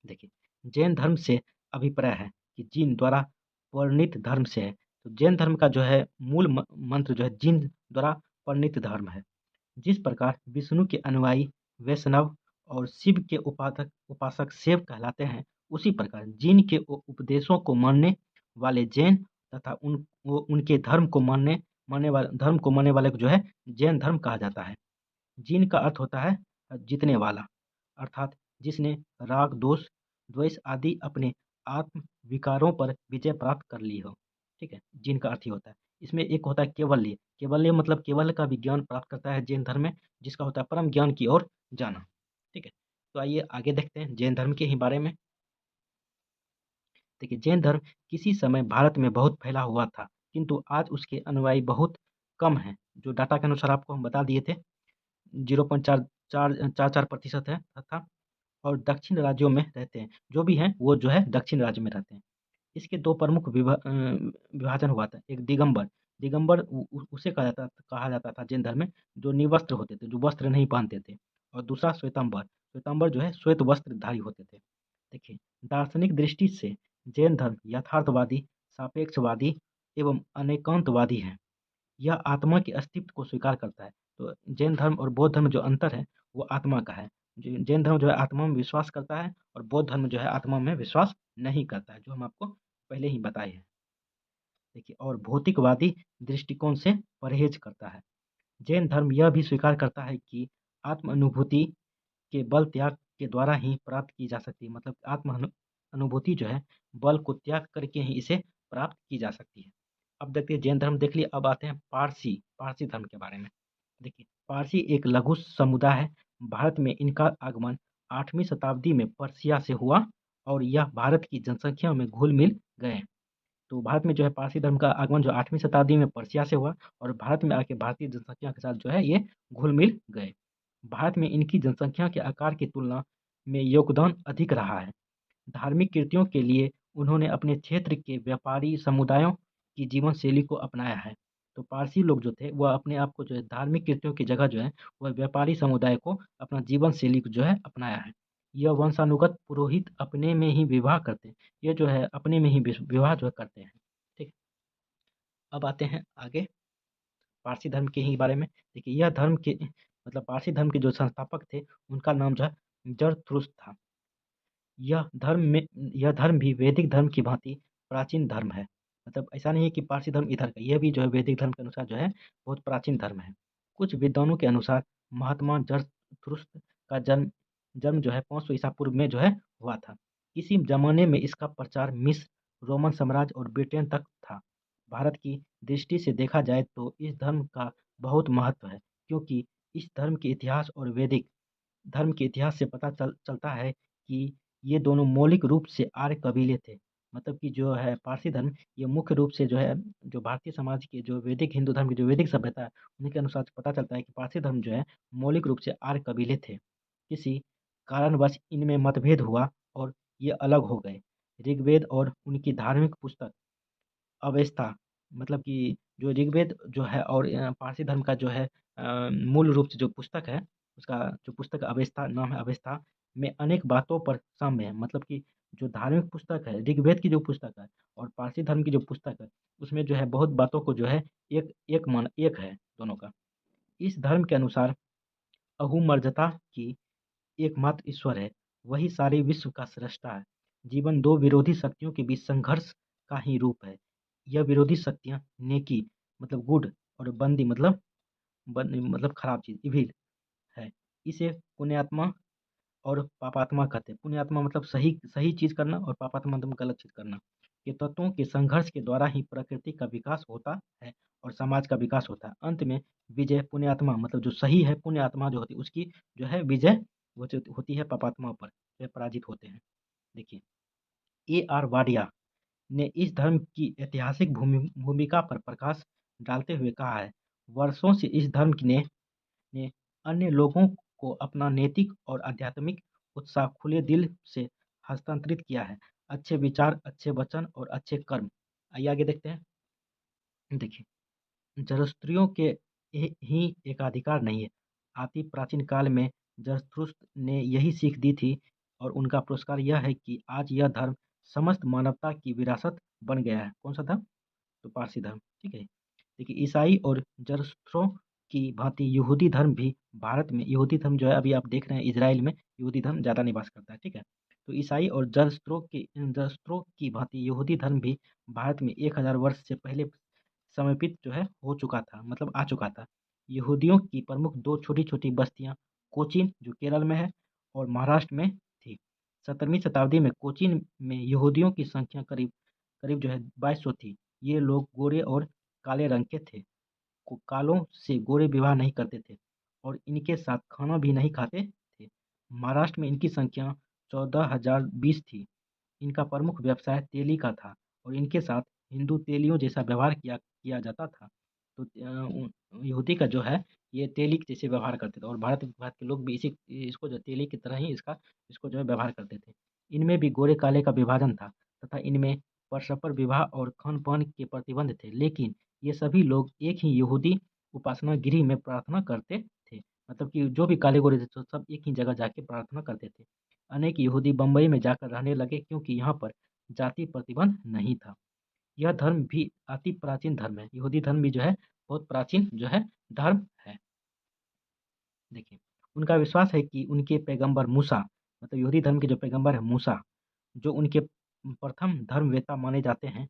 देखिए, जैन धर्म से अभिप्राय है कि जीन द्वारा वर्णित धर्म से है। तो जैन धर्म का जो है मूल मंत्र जो है जीन द्वारा वर्णित धर्म है। जिस प्रकार विष्णु के अनुयायी वैष्णव और शिव के उपासक शैव कहलाते हैं, उसी प्रकार जीन के उपदेशों को मानने वाले जैन तथा उनके धर्म को मानने वाले को जो है जैन धर्म कहा जाता है। जीन का अर्थ होता है जीतने वाला, अर्थात जिसने राग, दोष, द्वेष आदि अपने आत्म विकारों पर विजय प्राप्त कर ली हो। ठीक है? जीन का अर्थ ही होता है। इसमें एक होता है केवल्य। केवल्य मतलब केवल का विज्ञान प्राप्त करता है जैन धर्म में, जिसका होता है परम ज्ञान की ओर जाना। ठीक है? तो आइए आगे देखते हैं जैन धर्म के ही बारे में। देखिए, जैन धर्म किसी समय भारत में बहुत फैला हुआ था, किंतु आज उसके अनुयायी बहुत कम हैं। जो डाटा के अनुसार आपको हम बता दिए थे, 0.44% है तथा और दक्षिण राज्यों में रहते हैं। जो भी हैं वो जो है दक्षिण राज्य में रहते हैं। इसके 2 प्रमुख विभाजन हुआ था। एक दिगंबर, दिगंबर उसे कहा जाता था जैन धर्म में जो निवस्त्र होते थे, जो वस्त्र नहीं पहनते थे। और दूसरा श्वेतांबर, श्वेतांबर जो है श्वेत वस्त्रधारी होते थे। देखिए, दार्शनिक दृष्टि से जैन धर्म यथार्थवादी, सापेक्षवादी एवं अनेकांतवादी है। यह आत्मा के अस्तित्व को स्वीकार करता है। तो जैन धर्म और बौद्ध धर्म में जो अंतर है, वो आत्मा का है। जैन धर्म जो है आत्मा में विश्वास करता है और बौद्ध धर्म जो है आत्मा में विश्वास नहीं करता है, जो हम आपको पहले ही बताए हैं। देखिए, और भौतिकवादी दृष्टिकोण से परहेज करता है। जैन धर्म यह भी स्वीकार करता है कि आत्म अनुभूति के बल त्याग के द्वारा ही प्राप्त की जा सकती है। मतलब अनुभूति जो है बल को त्याग करके ही इसे प्राप्त की जा सकती है। अब देखते हैं जैन धर्म देख लिए, अब आते हैं पारसी धर्म के बारे में। देखिए, पारसी एक लघु समुदाय है। भारत में इनका आगमन 8वीं शताब्दी में पर्शिया से हुआ और यह भारत की जनसंख्या में घुल-मिल गए। तो भारत में जो है पारसी धर्म का आगमन जो 8वीं शताब्दी में पर्शिया से हुआ और भारत में आके भारतीय जनसंख्या के साथ जो है ये घुल-मिल गए। भारत में इनकी जनसंख्या के आकार की तुलना में योगदान अधिक रहा है। धार्मिक कृतियों के लिए उन्होंने अपने क्षेत्र के व्यापारी समुदायों की जीवन शैली को अपनाया है। तो पारसी लोग जो थे वह अपने आप को जो है धार्मिक कृतियों की जगह जो है वह व्यापारी समुदाय को अपना जीवन शैली को जो है अपनाया है। यह वंशानुगत पुरोहित अपने में ही विवाह करते हैं। ये जो है अपने में ही विवाह जो है करते हैं। ठीक। अब आते हैं आगे पारसी धर्म के ही बारे में। देखिए, यह धर्म के मतलब पारसी धर्म के जो संस्थापक थे उनका नाम जो है जरथुस्त्र था। यह धर्म भी वैदिक धर्म की भांति प्राचीन धर्म है। मतलब ऐसा नहीं है कि पारसी धर्म इधर का, यह भी जो है वैदिक धर्म के अनुसार जो है बहुत प्राचीन धर्म है। कुछ विद्वानों के अनुसार महात्मा जरथुस्त्र का जन्म जन्म जो है 500 ईसा पूर्व में जो है हुआ था। किसी ज़माने में इसका प्रचार मिस्र, रोमन साम्राज्य और ब्रिटेन तक था। भारत की दृष्टि से देखा जाए तो इस धर्म का बहुत महत्व है, क्योंकि इस धर्म के इतिहास और वैदिक धर्म के इतिहास से पता चलता है कि ये दोनों मौलिक रूप से आर्य कबीले थे। मतलब कि जो है पारसी धर्म ये मुख्य रूप से जो है जो भारतीय समाज के जो वैदिक हिंदू धर्म की जो वैदिक सभ्यता है उनके अनुसार पता चलता है कि पारसी धर्म जो है मौलिक रूप से आर्य कबीले थे। किसी कारणवश इनमें मतभेद हुआ और ये अलग हो गए। ऋग्वेद और उनकी धार्मिक पुस्तक अवेस्ता, मतलब कि जो ऋग्वेद जो है और पारसी धर्म का जो है मूल रूप से जो पुस्तक है, उसका जो पुस्तक अवेस्ता नाम है, अवेस्ता में अनेक बातों पर साम्य है। मतलब कि जो धार्मिक पुस्तक है, ऋग्वेद की जो पुस्तक है और पारसी धर्म की जो पुस्तक है, उसमें जो है बहुत बातों को जो है एक है दोनों का। इस धर्म के अनुसार अहुमर्जता की एकमात्र ईश्वर है, वही सारे विश्व का स्रष्टा है। जीवन दो विरोधी शक्तियों के बीच संघर्ष का ही रूप है। यह विरोधी शक्तियाँ नेकी मतलब गुड और बंदी मतलब खराब चीज़ इविल है। इसे पुण्यात्मा और पापात्मा कहते हैं। पुण्यात्मा मतलब सही सही चीज़ करना और पापात्मा मतलब गलत चीज़ करना। ये तत्वों के संघर्ष के द्वारा ही प्रकृति का विकास होता है और समाज का विकास होता है। अंत में विजय पुण्यात्मा मतलब जो सही है, पुण्यात्मा जो होती है उसकी जो है विजय वो जो होती है पापात्मा पर, वे पराजित होते हैं। देखिए, A.R. वाडिया ने इस धर्म की ऐतिहासिक भूमिका पर प्रकाश डालते हुए कहा है, वर्षों से इस धर्म ने अन्य लोगों को अपना नैतिक और आध्यात्मिक उत्साह खुले दिल से हस्तांतरित किया है। अच्छे विचार, अच्छे वचन और अच्छे कर्म। आइए आगे देखते हैं। देखिए, जरस्त्रियों के ही एकाधिकार नहीं है। अति प्राचीन काल में जरथुस्त्र ने यही सीख दी थी और उनका पुरस्कार यह है कि आज यह धर्म समस्त मानवता की विरासत बन गया है। कौन सा धर्म? तो पारसी धर्म, ठीक है। देखिए, ईसाई और जरस्थ्रो की भांति यहूदी धर्म भी भारत में, यहूदी धर्म जो है अभी आप देख रहे हैं इजराइल में यहूदी धर्म ज़्यादा निवास करता है, ठीक है। तो ईसाई और जरस्थ्रो की भांति यहूदी धर्म भी भारत में 1000 वर्ष से पहले समर्पित जो है हो चुका था, मतलब आ चुका था। यहूदियों की प्रमुख दो छोटी छोटी बस्तियां कोचीन जो केरल में है और महाराष्ट्र में थी। 17वीं शताब्दी में कोचीन में यहूदियों की संख्या करीब करीब जो है 2200 थी। ये लोग गोरे और काले रंग के थे। कालों से गोरे विवाह नहीं करते थे और इनके साथ खाना भी नहीं खाते थे। महाराष्ट्र में इनकी संख्या 14,020 थी। इनका प्रमुख व्यवसाय तेली का था और इनके साथ हिंदू तेलियों जैसा व्यवहार किया किया जाता था। तो यहूदी का जो है ये तेली के जैसे व्यवहार करते थे और भारत के लोग भी इसी इसको जो तेली की तरह ही इसको जो है व्यवहार करते थे। इनमें भी गोरे काले का विभाजन था तथा इनमें परस्पर विवाह और खान पान के प्रतिबंध थे, लेकिन ये सभी लोग एक ही यहूदी उपासना गृह में प्रार्थना करते थे। मतलब कि जो भी काले गोरे थे तो सब एक ही जगह जाके प्रार्थना करते थे। अनेक यहूदी बंबई में जाकर रहने लगे क्योंकि यहाँ पर जाति प्रतिबंध नहीं था। यह धर्म भी अति प्राचीन धर्म है। यहूदी धर्म भी जो है बहुत प्राचीन जो है धर्म है। देखिए, उनका विश्वास है कि उनके पैगंबर मूसा, मतलब यहूदी धर्म के जो पैगंबर है मूसा, जो उनके प्रथम धर्मवेत्ता माने जाते हैं,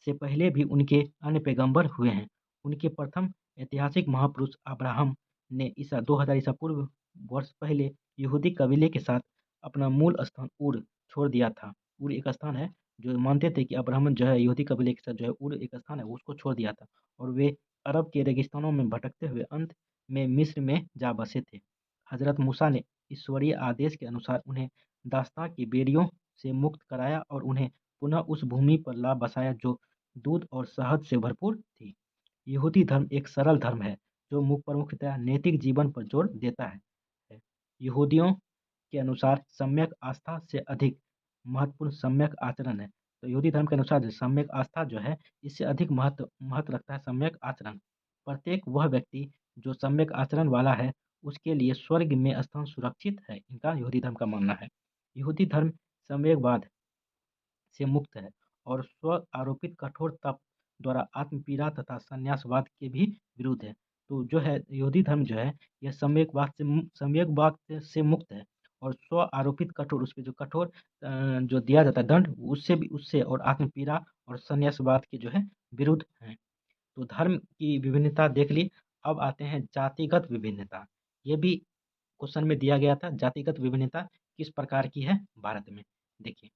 से पहले भी उनके अन्य पैगंबर हुए हैं। उनके प्रथम ऐतिहासिक महापुरुष अब्राहम ने ईसा 2000 ईसा पूर्व वर्ष पहले यहूदी कबीले के साथ अपना मूल स्थान उर छोड़ दिया था। उर एक स्थान है जो मानते थे कि अब्राहम जो है यहूदी कबीले के साथ जो है उर एक स्थान है उसको छोड़ दिया था और वे अरब के रेगिस्तानों में भटकते हुए अंत में मिस्र में जा बसे थे। हजरत मूसा ने ईश्वरीय आदेश के अनुसार उन्हें दास्तां की बेड़ियों से मुक्त कराया और उन्हें पुनः उस भूमि पर ला बसाया जो दूध और शहद से भरपूर थी। यहूदी धर्म एक सरल धर्म है जो प्रमुखतः नैतिक जीवन पर जोर देता है। यहूदियों के अनुसार सम्यक आस्था से अधिक महत्वपूर्ण सम्यक आचरण है। तो यहूदी धर्म के अनुसार जो सम्यक आस्था जो है इससे अधिक महत्व रखता है सम्यक आचरण। प्रत्येक वह व्यक्ति जो सम्यक आचरण वाला है उसके लिए स्वर्ग में स्थान सुरक्षित है, इनका यहूदी धर्म का मानना है। यहूदी धर्म सम्यकवाद से मुक्त है और स्व आरोपित कठोर तप द्वारा आत्मपीड़ा तथा संन्यासवाद के भी विरुद्ध है। तो जो है यहूदी धर्म जो है यह सम्यकवाद से मुक्त है और स्व आरोपित कठोर उस पे जो कठोर जो दिया जाता है दंड उससे और आत्मपीड़ा और संन्यासवाद के जो है विरुद्ध है। तो धर्म की विभिन्नता देख ली। अब आते हैं जातिगत विभिन्नता। ये भी क्वेश्चन में दिया गया था, जातिगत विभिन्नता किस प्रकार की है भारत में। देखिए,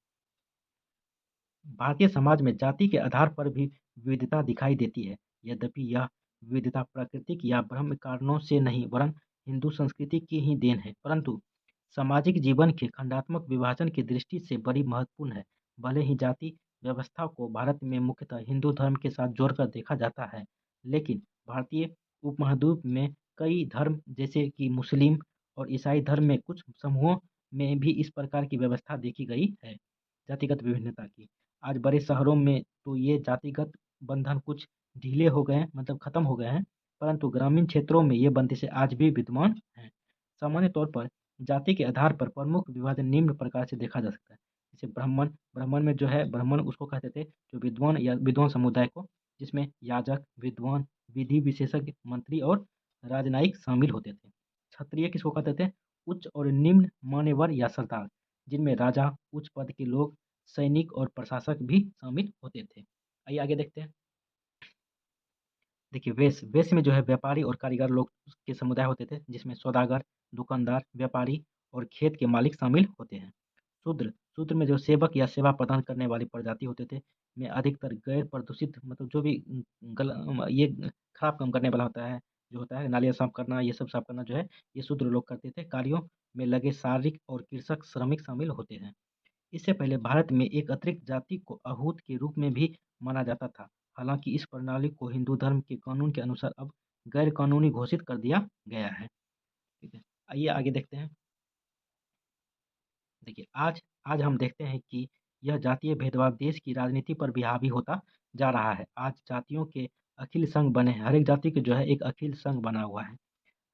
भारतीय समाज में जाति के आधार पर भी विविधता दिखाई देती है। यद्यपि यह विविधता प्राकृतिक या ब्रह्म कारणों से नहीं वरन हिंदू संस्कृति की ही देन है, परंतु सामाजिक जीवन के खंडात्मक विभाजन की दृष्टि से बड़ी महत्वपूर्ण है। भले ही जाति व्यवस्था को भारत में मुख्यतः हिंदू धर्म के साथ जोड़कर देखा जाता है, लेकिन भारतीय उपमहाद्वीप में कई धर्म जैसे कि मुस्लिम और ईसाई धर्म में कुछ समूहों में भी इस प्रकार की व्यवस्था देखी गई है। जातिगत विभिन्नता की। आज बड़े शहरों में तो ये जातिगत बंधन कुछ ढीले हो गए हैं, मतलब खत्म हो गए हैं, परंतु ग्रामीण क्षेत्रों में ये बंदिशें आज भी विद्यमान हैं। सामान्य तौर पर जाति के आधार पर प्रमुख विभाजन निम्न प्रकार से देखा जा सकता है। जैसे ब्राह्मण, ब्राह्मण में जो है ब्राह्मण उसको कहते थे जो विद्वान या विद्वान समुदाय को, जिसमें याजक, विद्वान, विधि विशेषज्ञ, मंत्री और राजनयिक शामिल होते थे। क्षत्रिय किसको कहते थे? उच्च और निम्न मान्यवर या सरदार, जिनमें राजा, उच्च पद के लोग, सैनिक और प्रशासक भी शामिल होते थे। आइए आगे देखते हैं। देखिए वेश्य, वेश्य में जो है व्यापारी और कारीगर लोग के समुदाय होते थे, जिसमें सौदागर, दुकानदार, व्यापारी और खेत के मालिक शामिल होते हैं। शूद्र, शूद्र में जो सेवक या सेवा प्रदान करने वाली प्रजाति होते थे, में अधिकतर गैर प्रदूषित, मतलब जो भी ये खराब काम करने वाला होता है, जो होता है नालियाँ साफ करना, ये सब साफ करना जो है, ये शूद्र लोग करते थे। कार्यों में लगे शारीरिक और कृषक श्रमिक शामिल होते हैं। इससे पहले भारत में एक अतिरिक्त जाति को अहूत के रूप में भी माना जाता था। हालांकि इस प्रणाली को हिंदू धर्म के कानून के अनुसार अब गैर कानूनी घोषित कर दिया गया है। ठीक है, आइए आगे देखते हैं। देखिए आज आज हम देखते हैं कि यह जातीय भेदभाव देश की राजनीति पर भी हावी होता जा रहा है। आज जातियों के अखिल संघ बने हैं, हर एक जाति के जो है एक अखिल संघ बना हुआ है।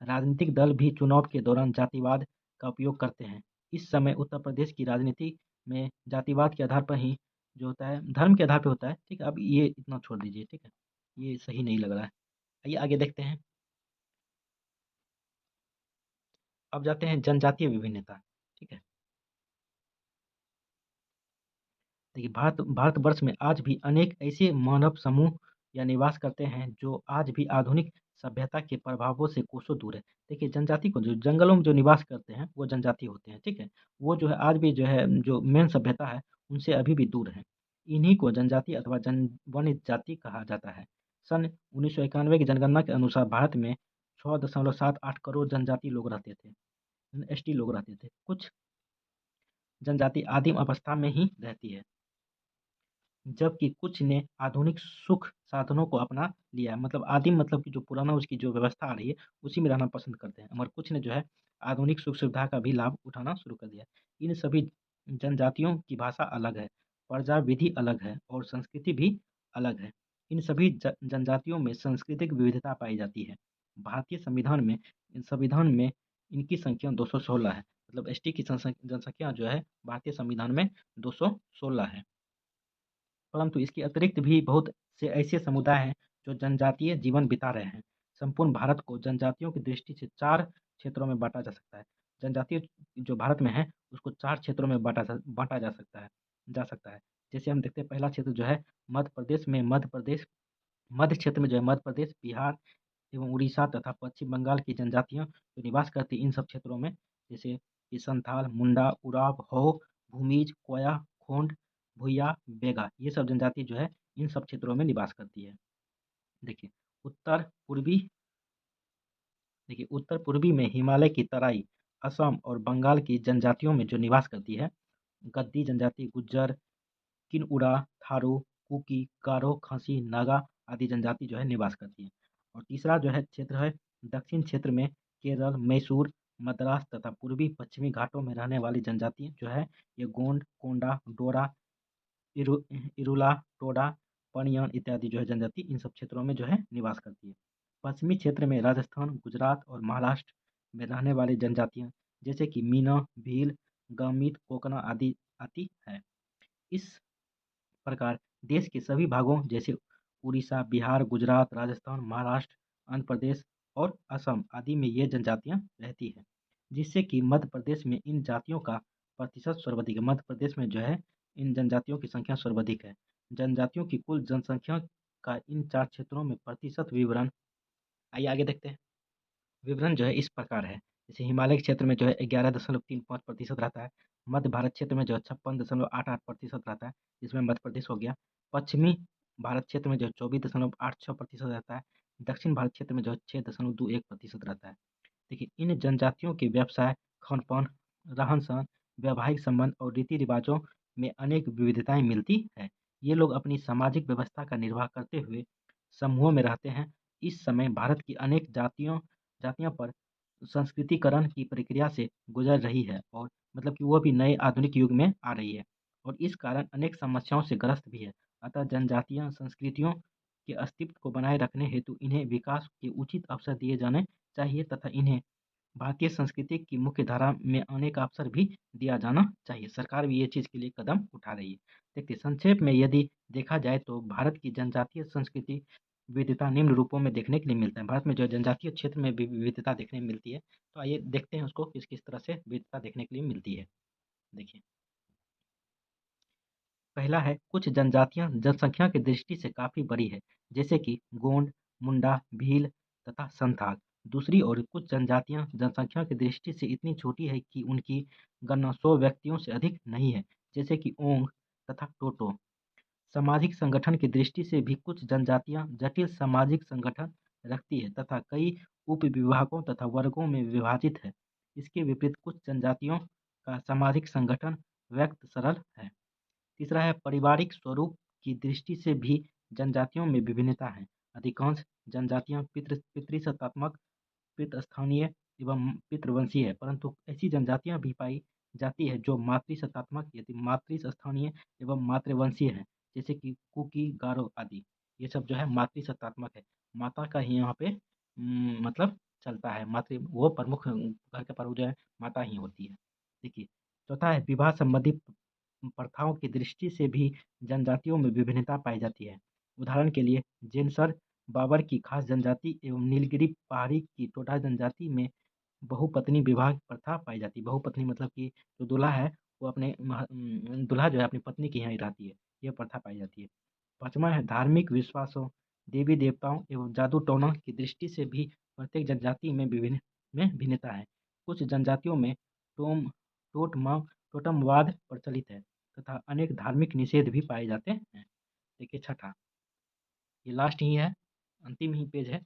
राजनीतिक दल भी चुनाव के दौरान जातिवाद का उपयोग करते हैं। इस समय उत्तर प्रदेश की राजनीति में जातिवाद के आधार पर ही जो होता है, धर्म के आधार पे होता है। ठीक है, अब ये इतना छोड़ दीजिए, ठीक है, ये सही नहीं लग रहा है। आइए आगे देखते हैं। अब जाते हैं जनजातीय विभिन्नता। ठीक है, देखिए भारतवर्ष में आज भी अनेक ऐसे मानव समूह या निवास करते हैं जो आज भी आधुनिक सभ्यता के प्रभावों से कोसों दूर है। देखिए जनजाति को जो जंगलों में जो निवास करते हैं वो जनजाति होते हैं। ठीक है, वो जो है आज भी जो है जो मेन सभ्यता है उनसे अभी भी दूर है। इन्हीं को जनजाति अथवा वन्य जाति कहा जाता है। सन 1991 की जनगणना के अनुसार भारत में 6.78 करोड़ जनजाति लोग रहते थे, एसटी लोग रहते थे। कुछ जनजाति आदिम अवस्था में ही रहती है, जबकि कुछ ने आधुनिक सुख साधनों को अपना लिया है। मतलब आदिम मतलब कि जो पुराना उसकी जो व्यवस्था आ रही है उसी में रहना पसंद करते हैं, मगर कुछ ने जो है आधुनिक सुख सुविधा का भी लाभ उठाना शुरू कर दिया। इन सभी जनजातियों की भाषा अलग है, प्रजा विधि अलग है और संस्कृति भी अलग है। इन सभी जनजातियों में सांस्कृतिक विविधता पाई जाती है। भारतीय संविधान में इनकी संख्या 216 है। मतलब एसटी की जनसंख्या जो है भारतीय संविधान में 216 है। परंतु इसके अतिरिक्त भी बहुत से ऐसे समुदाय हैं जो जनजातीय जीवन बिता रहे हैं। संपूर्ण भारत को जनजातियों की दृष्टि से 4 क्षेत्रों में बाँटा जा सकता है। जनजातीय जो भारत में है उसको 4 क्षेत्रों में बाँटा जा सकता है। जैसे हम देखते हैं, पहला क्षेत्र जो है मध्य क्षेत्र में जो है मध्य प्रदेश, बिहार एवं उड़ीसा तथा पश्चिम बंगाल की जनजातियाँ जो निवास करती हैं इन सब क्षेत्रों में, जैसे कि संथाल, मुंडा, उराव, हो, भूमिज, कोया, खोंड, भूया, बेगा, ये सब जनजाति जो है इन सब क्षेत्रों में निवास करती है। देखिए उत्तर पूर्वी देखिए उत्तर पूर्वी में हिमालय की तराई, असम और बंगाल की जनजातियों में जो निवास करती है, गद्दी जनजाति, गुज्जर, किनउरा, थारू, कुकी, गारो, खासी, नागा आदि जनजाति जो है निवास करती है। और तीसरा जो है क्षेत्र है दक्षिण क्षेत्र में केरल, मैसूर, मद्रास तथा पूर्वी पश्चिमी घाटों में रहने वाली जनजाति जो है ये गोंड, कोंडा, डोरा, इरुला, टोडा, पनियान इत्यादि जो है जनजाति इन सब क्षेत्रों में जो है निवास करती है। पश्चिमी क्षेत्र में राजस्थान, गुजरात और महाराष्ट्र में रहने वाली जनजातियाँ जैसे कि मीना, भील, गामित, कोकना आदि आती है। इस प्रकार देश के सभी भागों जैसे उड़ीसा, बिहार, गुजरात, राजस्थान, महाराष्ट्र, आंध्र प्रदेश और असम आदि में ये जनजातियाँ रहती हैं, जिससे कि मध्य प्रदेश में इन जातियों का प्रतिशत सर्वाधिक है। मध्य प्रदेश में जो है इन जनजातियों की संख्या सर्वाधिक है। जनजातियों की कुल जनसंख्या का इन 4 क्षेत्रों में प्रतिशत विवरण आइए आगे देखते हैं। विवरण जो है इस प्रकार है। जैसे हिमालय के क्षेत्र में जो है 11.35% रहता है। मध्य भारत क्षेत्र में जो है 56.88% रहता है, जिसमें मध्य प्रदेश हो गया। पश्चिमी भारत क्षेत्र में जो है 24.86% रहता है। दक्षिण भारत क्षेत्र में जो है 6.21% रहता है। देखिए इन जनजातियों के व्यवसाय, खान-पान, रहन-सहन, वैवाहिक संबंध और रीति-रिवाजों में अनेक विविधताएँ मिलती हैं। ये लोग अपनी सामाजिक व्यवस्था का निर्वाह करते हुए समूहों में रहते हैं। इस समय भारत की अनेक जातियाँ पर संस्कृतिकरण की प्रक्रिया से गुजर रही है और मतलब कि वो भी नए आधुनिक युग में आ रही है और इस कारण अनेक समस्याओं से ग्रस्त भी है। अतः जनजातियाँ संस्कृतियों के अस्तित्व को बनाए रखने हेतु इन्हें विकास के उचित अवसर दिए जाने चाहिए तथा इन्हें भारतीय संस्कृति की मुख्य धारा में आने का अवसर भी दिया जाना चाहिए। सरकार भी ये चीज़ के लिए कदम उठा रही है। देखिए, संक्षेप में यदि देखा जाए तो भारत की जनजातीय संस्कृति विविधता निम्न रूपों में देखने के लिए मिलता है। भारत में जो जनजातीय क्षेत्र में भी विविधता देखने में मिलती है, तो आइए देखते हैं उसको किस-किस तरह से विविधता देखने के लिए मिलती है। देखिए, पहला है कुछ जनजातियाँ जनसंख्या की दृष्टि से काफ़ी बड़ी है, जैसे कि गोंड, मुंडा, भील तथा संथाल। दूसरी ओर कुछ जनजातियाँ जनसंख्या की दृष्टि से इतनी छोटी है कि उनकी गणना 100 व्यक्तियों से अधिक नहीं है, जैसे कि ओंग तथा टोटो। सामाजिक संगठन की दृष्टि से भी कुछ जनजातियाँ जटिल सामाजिक संगठन रखती है तथा कई उपविभागों तथा वर्गों में विभाजित है। इसके विपरीत कुछ जनजातियों का सामाजिक संगठन व्यक्त सरल है। तीसरा है पारिवारिक स्वरूप की दृष्टि से भी जनजातियों में विभिन्नता है। अधिकांश जनजातियाँ पितृसत्तात्मक, पितृस्थानीय एवं पितृवंशीय है, परंतु ऐसी जनजातियाँ भी पाई जाती है जो मातृसत्तात्मक यदि मातृस्थानीय एवं मातृवंशीय है, जैसे कि कुकी, गारो आदि। ये सब जो है मातृसत्तात्मक है। माता का ही यहाँ पे मतलब चलता है। मातृ वो प्रमुख घर के प्रमुख जो है माता ही होती है। देखिए, चौथा है विवाह संबंधी प्रथाओं की दृष्टि से भी जनजातियों में विभिन्नता पाई जाती है। उदाहरण के लिए जेनसर बाबर की खास जनजाति एवं नीलगिरी पहाड़ी की टोडा जनजाति में बहुपत्नी विवाह प्रथा पाई जाती है। बहुपत्नी मतलब कि जो दूल्हा है वो अपने दूल्हा जो है अपनी पत्नी के यहाँ ही रहती है। यह प्रथा पाई जाती है। पाँचवां है धार्मिक विश्वासों, देवी देवताओं एवं जादू टोना की दृष्टि से भी प्रत्येक जनजाति में भिन्नता है। कुछ जनजातियों में टोम टोटमवाद प्रचलित है तथा अनेक धार्मिक निषेध भी पाए जाते हैं। देखिए छठा, ये लास्ट ही है, अंतिम ही पेज है।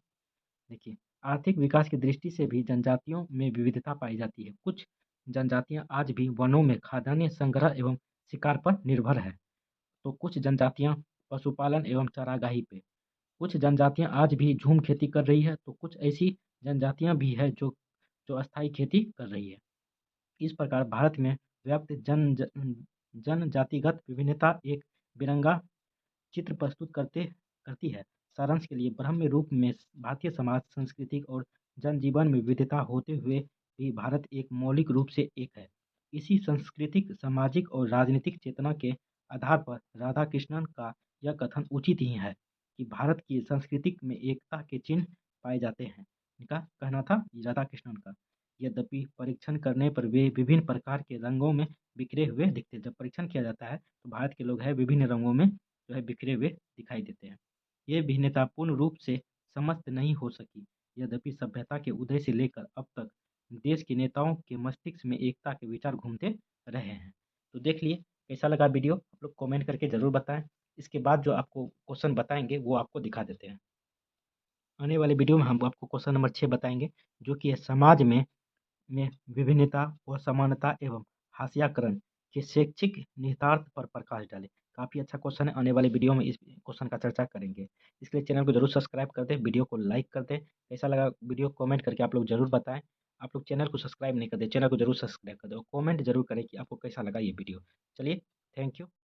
देखिए, आर्थिक विकास की दृष्टि से भी जनजातियों में विविधता पाई जाती है। कुछ जनजातियां आज भी वनों में खाद्यान्न संग्रह एवं शिकार पर निर्भर है, तो कुछ जनजातियां पशुपालन एवं चारागाही पे। कुछ जनजातियां आज भी झूम खेती कर रही है, तो कुछ ऐसी जनजातियां भी है जो अस्थायी खेती कर रही है। इस प्रकार भारत में व्याप्त जनजातिगत विभिन्नता एक बिरंगा चित्र प्रस्तुत करती है। सारांश के लिए ब्रह्म रूप में भारतीय समाज, सांस्कृतिक और जनजीवन में विविधता होते हुए भी भारत एक मौलिक रूप से एक है। इसी सांस्कृतिक, सामाजिक और राजनीतिक चेतना के आधार पर राधाकृष्णन का यह कथन उचित ही है कि भारत की संस्कृति में एकता के चिन्ह पाए जाते हैं। इनका कहना था राधाकृष्णन का। यद्यपि परीक्षण करने पर वे विभिन्न प्रकार के रंगों में बिखरे हुए दिखते हैं। जब परीक्षण किया जाता है तो भारत के लोग हैं विभिन्न रंगों में जो है बिखरे हुए दिखाई देते हैं। ये भिन्नता पूर्ण रूप से समाप्त नहीं हो सकी, यद्यपि सभ्यता के उदय से लेकर अब तक देश के नेताओं के मस्तिष्क में एकता के विचार घूमते रहे हैं। तो देख लिए कैसा लगा वीडियो, आप लोग कमेंट करके ज़रूर बताएं। इसके बाद जो आपको क्वेश्चन बताएंगे वो आपको दिखा देते हैं। आने वाले वीडियो में हम आपको क्वेश्चन नंबर 6 बताएंगे, जो कि है समाज में विभिन्नता और समानता एवं हास्याकरण के शैक्षिक निहितार्थ पर प्रकाश डालें। काफ़ी अच्छा क्वेश्चन है, आने वाले वीडियो में इस क्वेश्चन का चर्चा करेंगे। इसके लिए चैनल को जरूर सब्सक्राइब कर दें, वीडियो को लाइक कर दें। कैसा लगा वीडियो कमेंट करके आप लोग जरूर बताएं। आप लोग चैनल को सब्सक्राइब नहीं कर दे, चैनल को जरूर सब्सक्राइब कर दो, कमेंट जरूर करें कि आपको कैसा लगा ये वीडियो। चलिए, थैंक यू।